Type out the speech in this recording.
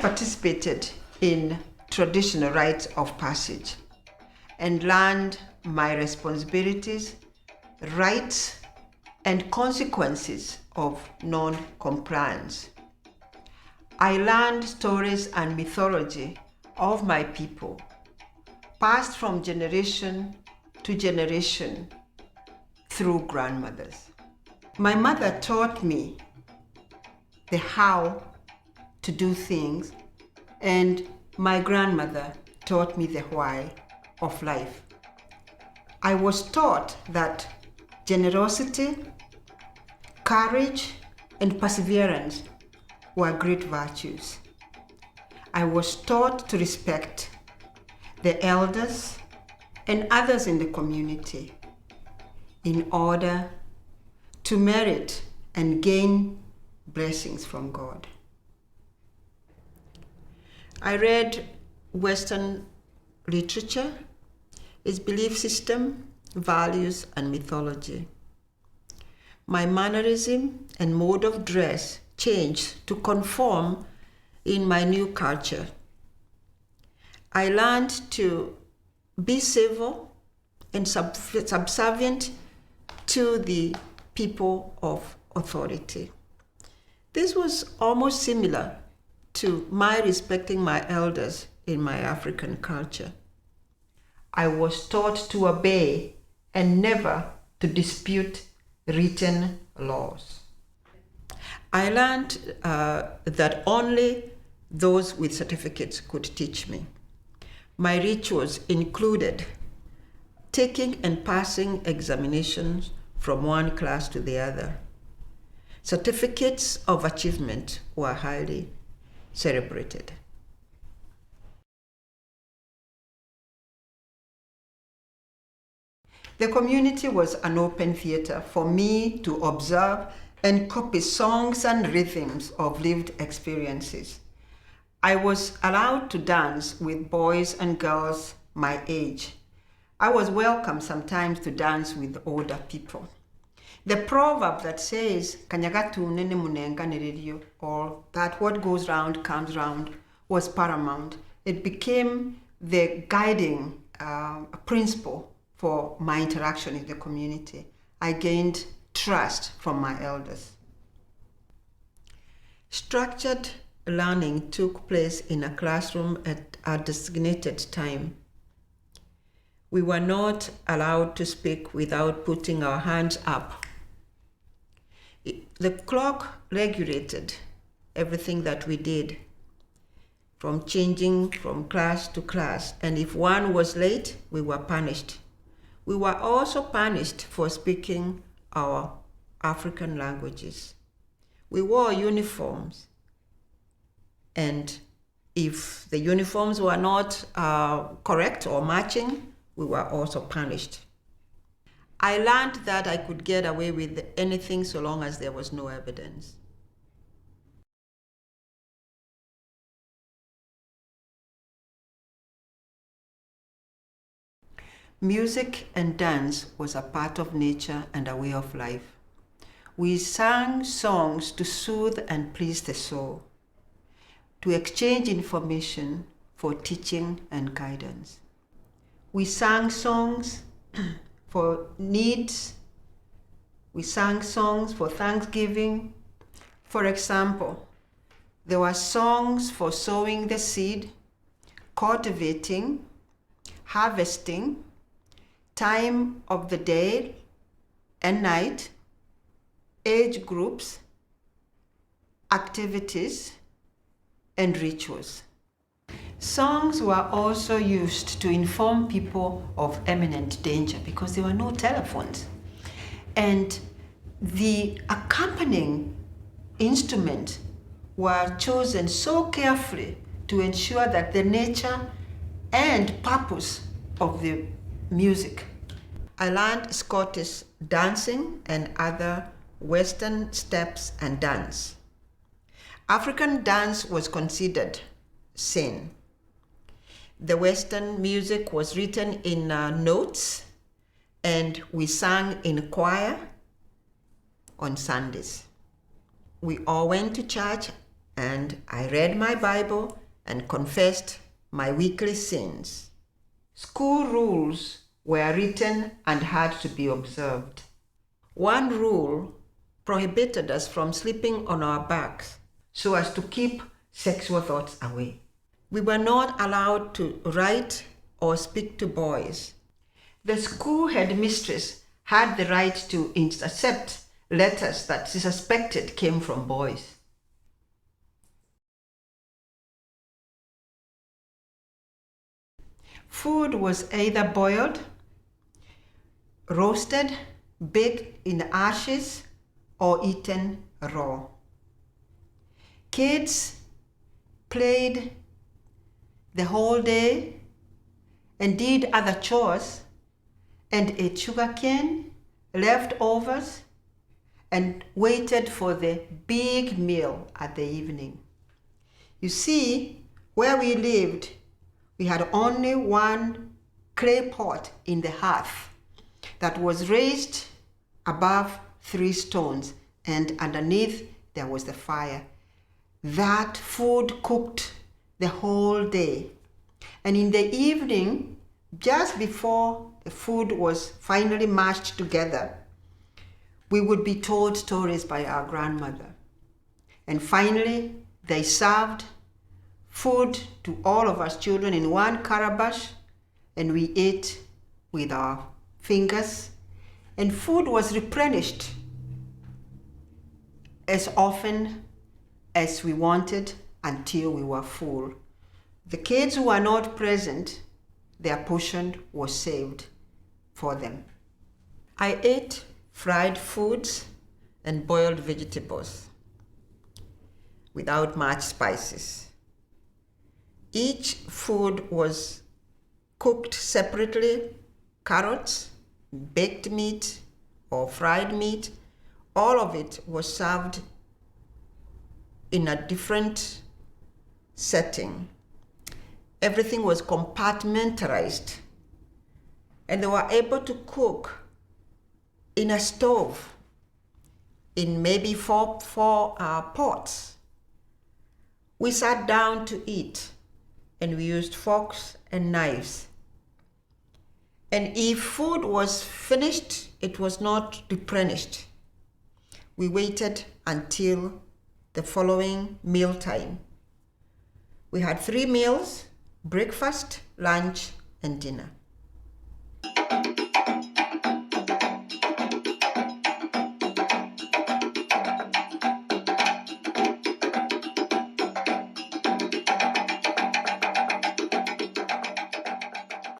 participated in traditional rites of passage and learned my responsibilities, rights, and consequences of non-compliance. I learned stories and mythology of my people, passed from generation to generation through grandmothers. My mother taught me the how to do things, and my grandmother taught me the why of life. I was taught that generosity, courage, and perseverance were great virtues. I was taught to respect the elders and others in the community in order to merit and gain blessings from God. I read Western literature, its belief system, values, and mythology. My mannerism and mode of dress changed to conform in my new culture. I learned to be civil and subservient to the people of authority. This was almost similar to my respecting my elders in my African culture. I was taught to obey and never to dispute written laws. I learned that only those with certificates could teach me. My rituals included taking and passing examinations from one class to the other. Certificates of achievement were highly celebrated. The community was an open theater for me to observe and copy songs and rhythms of lived experiences. I was allowed to dance with boys and girls my age. I was welcome sometimes to dance with older people. The proverb that says, "Kanyagatunene munenga neredio," or that what goes round comes round, was paramount. It became the guiding principle for my interaction in the community. I gained trust from my elders. Structured learning took place in a classroom at a designated time. We were not allowed to speak without putting our hands up. The clock regulated everything that we did, from changing from class to class, and if one was late, we were punished. We were also punished for speaking our African languages. We wore uniforms, and if the uniforms were not correct or matching, we were also punished. I learned that I could get away with anything so long as there was no evidence. Music and dance was a part of nature and a way of life. We sang songs to soothe and please the soul, to exchange information for teaching and guidance. We sang songs for needs. We sang songs for Thanksgiving. For example, there were songs for sowing the seed, cultivating, harvesting, time of the day and night, age groups, activities, and rituals. Songs were also used to inform people of imminent danger because there were no telephones. And the accompanying instruments were chosen so carefully to ensure that the nature and purpose of the music. I learned Scottish dancing and other Western steps and dance. African dance was considered sin. The Western music was written in notes, and we sang in choir on Sundays. We all went to church and I read my Bible and confessed my weekly sins. School rules were written and had to be observed. One rule prohibited us from sleeping on our backs so as to keep sexual thoughts away. We were not allowed to write or speak to boys. The school headmistress had the right to intercept letters that she suspected came from boys. Food was either boiled, roasted, baked in ashes, or eaten raw. Kids played the whole day and did other chores and ate sugarcane, leftovers, and waited for the big meal at the evening. You see, where we lived, we had only one clay pot in the hearth that was raised above 3 stones, and underneath there was the fire. That food cooked the whole day. And in the evening, just before the food was finally mashed together, we would be told stories by our grandmother. And finally, they served food to all of us children in one calabash, and we ate with our fingers, and food was replenished as often as we wanted until we were full. The kids who were not present, their portion was saved for them. I ate fried foods and boiled vegetables without much spices. Each food was cooked separately: carrots, baked meat, or fried meat. All of it was served in a different setting. Everything was compartmentalized, and they were able to cook in a stove in maybe four pots. We sat down to eat, and we used forks and knives. And if food was finished, it was not replenished. We waited until the following mealtime. We had 3 meals: breakfast, lunch, and dinner.